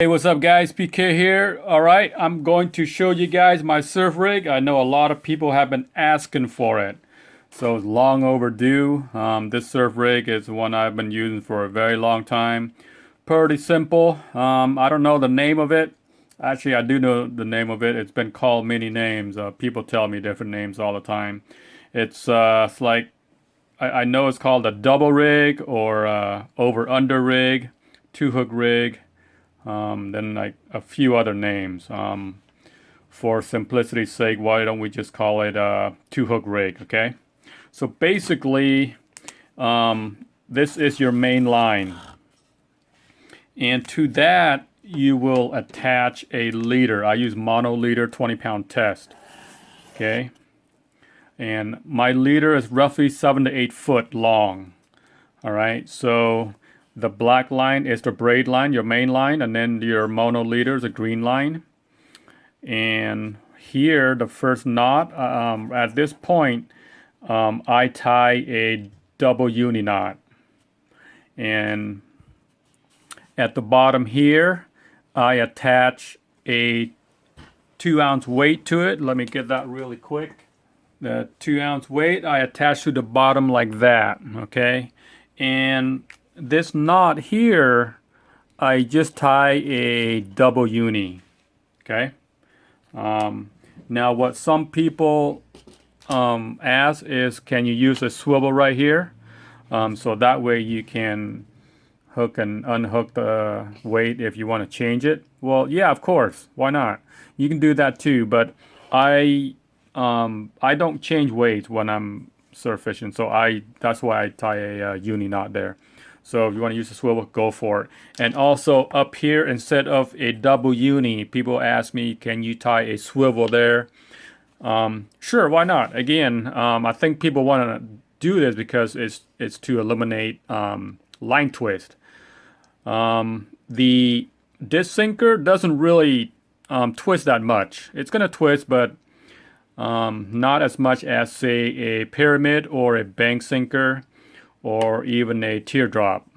Hey, what's up guys? PK here. Alright, I'm going to show you guys my surf rig. I know a lot of people have been asking for it, so it's long overdue. This surf rig is one I've been using for a very long time. Pretty simple. I don't know the name of it. Actually, I do know the name of it. It's been called many names. People tell me different names all the time. It's like, I know it's called a double rig or over under rig, two hook rig. Then like a few other names. For simplicity's sake, why don't we just call it a two hook rig, okay? So basically, this is your main line. And to that, you will attach a leader. I use mono leader 20-pound test, okay? And my leader is roughly 7 to 8 foot long, all right? So the black line is the braid line, your main line, and then your mono leader is a green line. And here, the first knot, at this point, I tie a double uni knot. And at the bottom here, I attach a 2-ounce weight to it. Let me get that really quick. The 2-ounce weight I attach to the bottom like that, okay? And this knot here, I just tie a double uni, okay? Now what some people ask is, can you use a swivel right here? So that way you can hook and unhook the weight if you want to change it. Well, yeah, of course, why not? You can do that too, but I don't change weights when I'm surf fishing, so that's why I tie a uni knot there. So if you want to use a swivel, go for it. And also up here, instead of a double uni, people ask me, can you tie a swivel there? Sure, why not? Again, I think people want to do this because it's to eliminate line twist. The disc sinker doesn't really twist that much. It's going to twist, but not as much as, say, a pyramid or a bank sinker, or even a teardrop.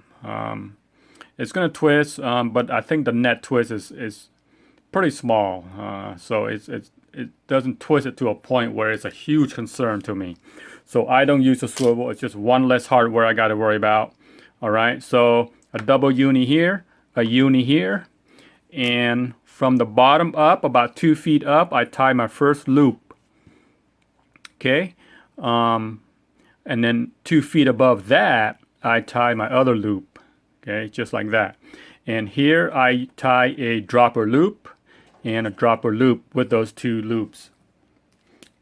It's going to twist, but I think the net twist is pretty small. So it doesn't twist it to a point where it's a huge concern to me. So I don't use a swivel. It's just one less hardware I got to worry about. All right, so a double uni here, a uni here, and from the bottom up, about 2 feet up, I tie my first loop. Okay. And then 2 feet above that, I tie my other loop, okay, just like that. And here I tie a dropper loop and a dropper loop with those two loops,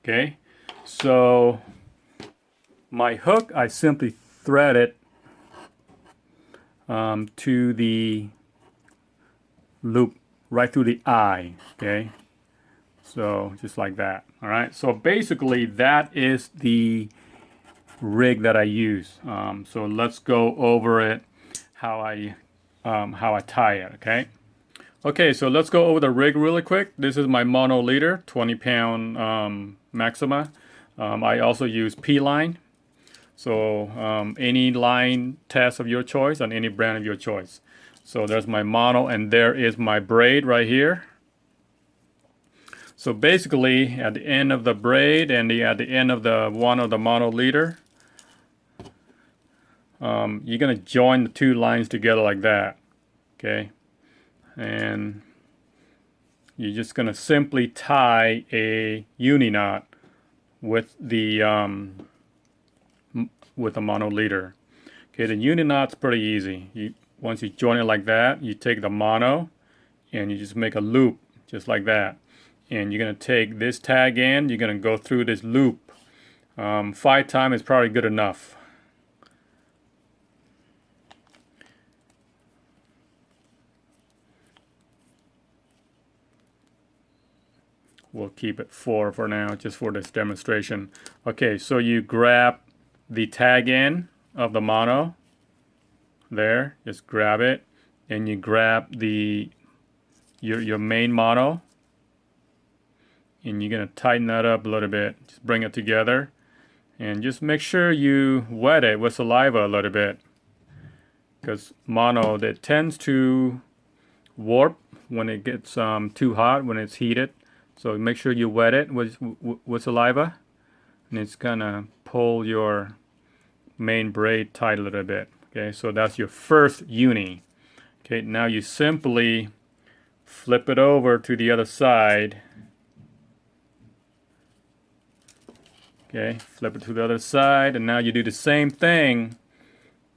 okay. So my hook, I simply thread it to the loop right through the eye, okay. So just like that, all right. So basically that is the rig that I use. So let's go over it, how I tie it, okay? Okay, so let's go over the rig really quick. This is my mono leader, 20-pound Maxima. I also use P-line. So any line test of your choice on any brand of your choice. So there's my mono, and there is my braid right here. So basically, at the end of the braid and at the end of the one of the mono leader, you're going to join the two lines together like that, okay? And you're just going to simply tie a uni knot with the mono leader. Okay, the uni knot's pretty easy. Once you join it like that, you take the mono and you just make a loop just like that. And you're going to take this tag end, you're going to go through this loop. 5 times is probably good enough. We'll keep it 4 for now, just for this demonstration. Okay, so you grab the tag end of the mono. There, just grab it. And you grab your main mono. And you're going to tighten that up a little bit. Just bring it together. And just make sure you wet it with saliva a little bit. Because mono, that tends to warp when it gets too hot, when it's heated. So make sure you wet it with saliva, and it's gonna pull your main braid tight a little bit. Okay, so that's your first uni. Okay, now you simply flip it over to the other side. Okay, flip it to the other side, and now you do the same thing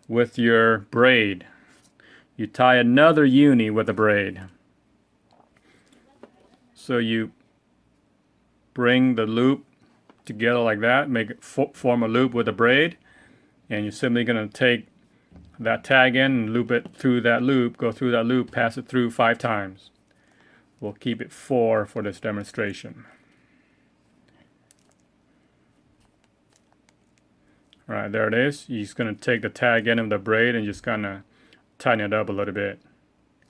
with your braid. You tie another uni with a braid. So you bring the loop together like that, make it form a loop with a braid, and you're simply going to take that tag in and loop it through that loop, go through that loop, pass it through 5 times. We'll keep it 4 for this demonstration. All right, there it is. You're just going to take the tag end of the braid and just kind of tighten it up a little bit.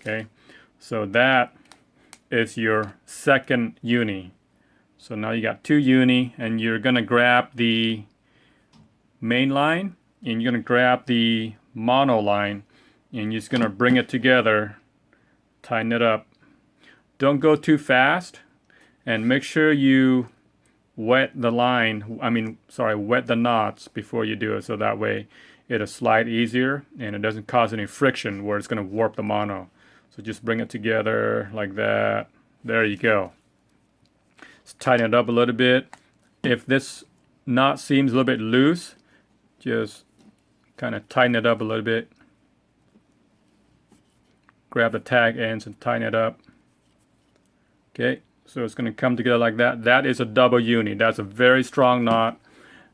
Okay, so that is your second uni. So now you got 2 uni, and you're going to grab the main line, and you're going to grab the mono line, and you're just going to bring it together, tighten it up. Don't go too fast, and make sure you wet the wet the knots before you do it, so that way it'll slide easier and it doesn't cause any friction where it's going to warp the mono. So just bring it together like that. There you go. Let's tighten it up a little bit. If this knot seems a little bit loose, just kind of tighten it up a little bit. Grab the tag ends and tighten it up. Okay, so it's going to come together like that. That is a double uni. That's a very strong knot.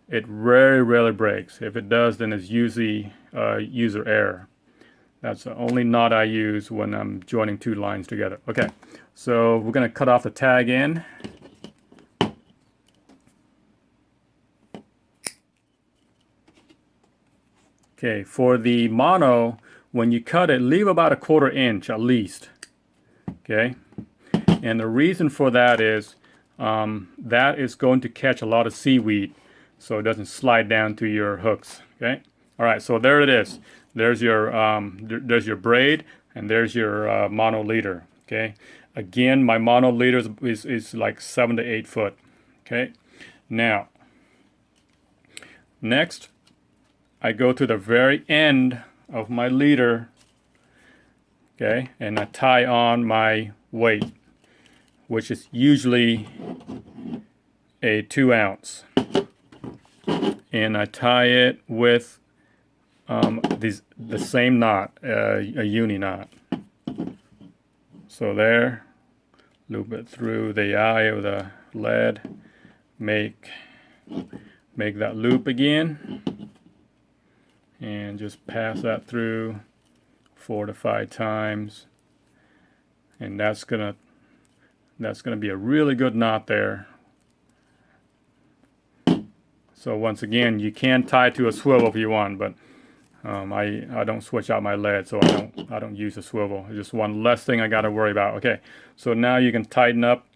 It very rarely breaks. If it does, then it's usually user error. That's the only knot I use when I'm joining 2 lines together. Okay, so we're going to cut off the tag end. Okay, for the mono, when you cut it, leave about a 1/4 inch at least. Okay, and the reason for that is going to catch a lot of seaweed, so it doesn't slide down to your hooks. Okay, all right, so there it is. There's your braid, and there's your mono leader. Okay, again, my mono leader is like 7 to 8 foot. Okay, now next I go to the very end of my leader. Okay, and I tie on my weight, which is usually a 2 ounce, and I tie it with the same knot, a uni knot. So there, loop it through the eye of the lead, make that loop again, and just pass that through 4 to 5 times, and that's gonna be a really good knot there. So once again, you can tie to a swivel if you want, but I don't switch out my lead, so I don't use a swivel. It's just one less thing I got to worry about. Okay, so now you can tighten up,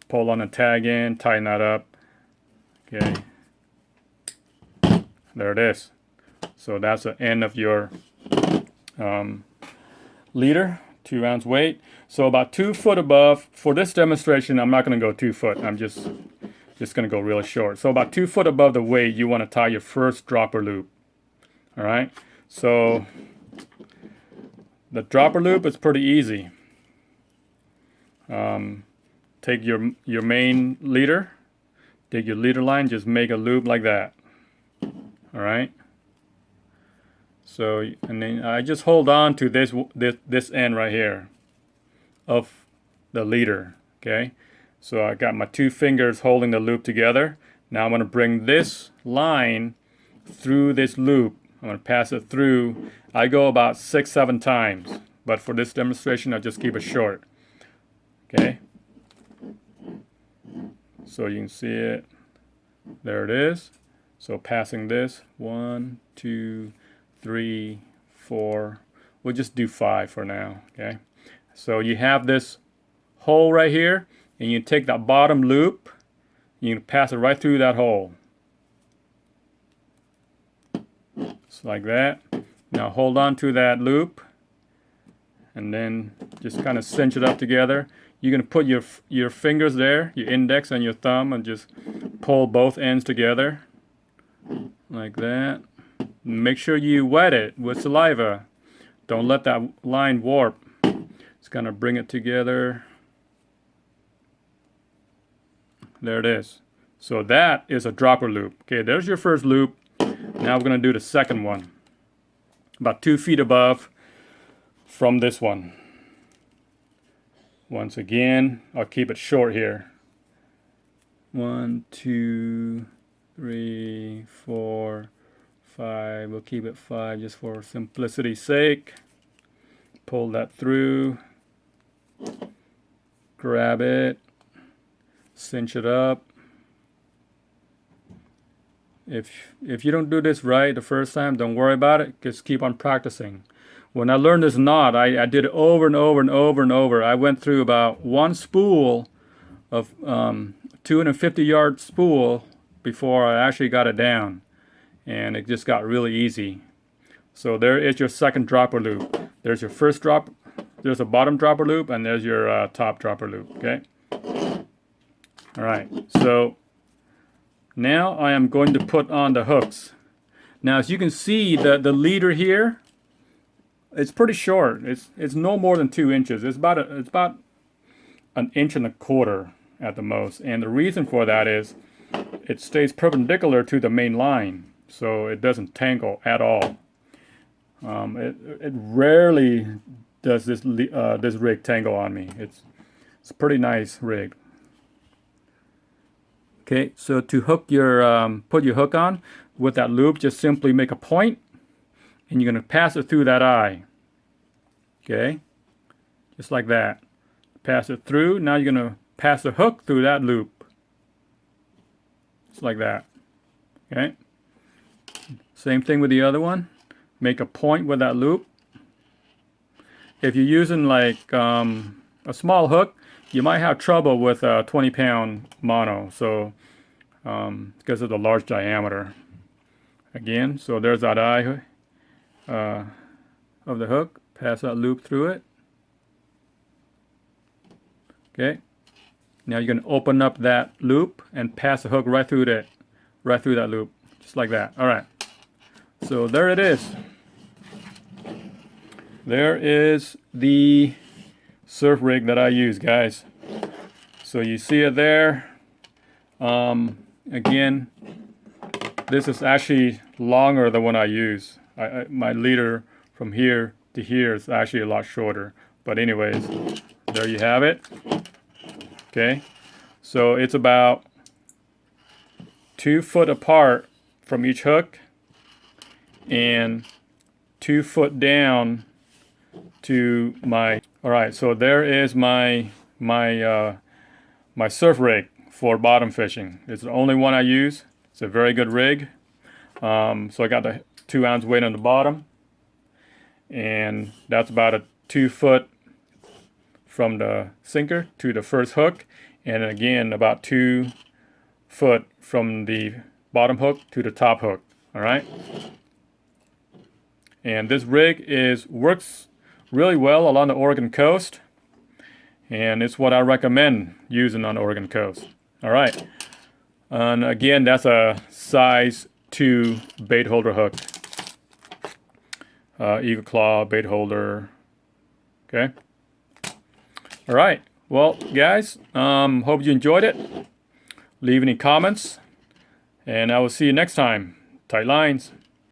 pull on the tag in, tighten that up. Okay, there it is. So that's the end of your leader, 2 ounce weight. So about 2 foot above. For this demonstration, I'm not going to go 2 foot. I'm just going to go really short. So about 2 foot above the weight, you want to tie your first dropper loop. All right. So the dropper loop is pretty easy. Take your main leader, take your leader line, just make a loop like that. All right. So, and then I just hold on to this end right here of the leader. Okay. So I got my 2 fingers holding the loop together. Now I'm going to bring this line through this loop. I'm going to pass it through. I go about 6-7 times, but for this demonstration, I'll just keep it short. Okay. So you can see it. There it is. So passing this, 1, 2, 3, 4. We'll just do 5 for now. Okay. So you have this hole right here, and you take that bottom loop, you can pass it right through that hole. Just like that. Now hold on to that loop, and then just kind of cinch it up together. You're going to put your fingers there, your index and your thumb, and just pull both ends together like that. Make sure you wet it with saliva. Don't let that line warp. Just kind of bring it together. There it is. So that is a dropper loop. Okay, there's your first loop. Now we're going to do the second one. About 2 feet above from this one. Once again, I'll keep it short here. 1, 2, 3, 4, 5. We'll keep it 5 just for simplicity's sake. Pull that through. Grab it. Cinch it up. If you don't do this right the first time, don't worry about it. Just keep on practicing. When I learned this knot, I did it over and over and over and over. I went through about 1 spool of 250-yard spool before I actually got it down. And it just got really easy. So there is your second dropper loop. There's your first drop. There's a bottom dropper loop, and there's your top dropper loop. Okay. All right. So now I am going to put on the hooks. Now, as you can see, the leader here, it's pretty short. It's no more than 2 inches. It's about 1.25 inches at the most. And the reason for that is it stays perpendicular to the main line, so it doesn't tangle at all. It rarely does this rig tangle on me. It's a pretty nice rig. Okay, so to hook your put your hook on with that loop, just simply make a point, and you're going to pass it through that eye. Okay, just like that. Pass it through. Now you're going to pass the hook through that loop. Just like that. Okay. Same thing with the other one. Make a point with that loop. If you're using like a small hook, you might have trouble with a 20-pound mono, so because of the large diameter. Again, so there's that eye of the hook. Pass that loop through it. Okay. Now you're going to open up that loop and pass the hook right through that loop, just like that. All right. So there it is. There is the surf rig that I use, guys. So you see it there. Again, this is actually longer than what I use. My leader from here to here is actually a lot shorter. But anyways, there you have it. Okay, so it's about 2 foot apart from each hook and 2 foot down to my. All right, so there is my surf rig for bottom fishing. It's the only one I use. It's a very good rig. So I got the 2-ounce weight on the bottom, and that's about a 2 foot from the sinker to the first hook, and again about 2 foot from the bottom hook to the top hook. All right, and this rig works really well along the Oregon coast, and it's what I recommend using on the Oregon coast. All right, and again, that's a size 2 bait holder hook, Eagle Claw bait holder. Okay. All right. Well, guys, hope you enjoyed it. Leave any comments, and I will see you next time. Tight lines.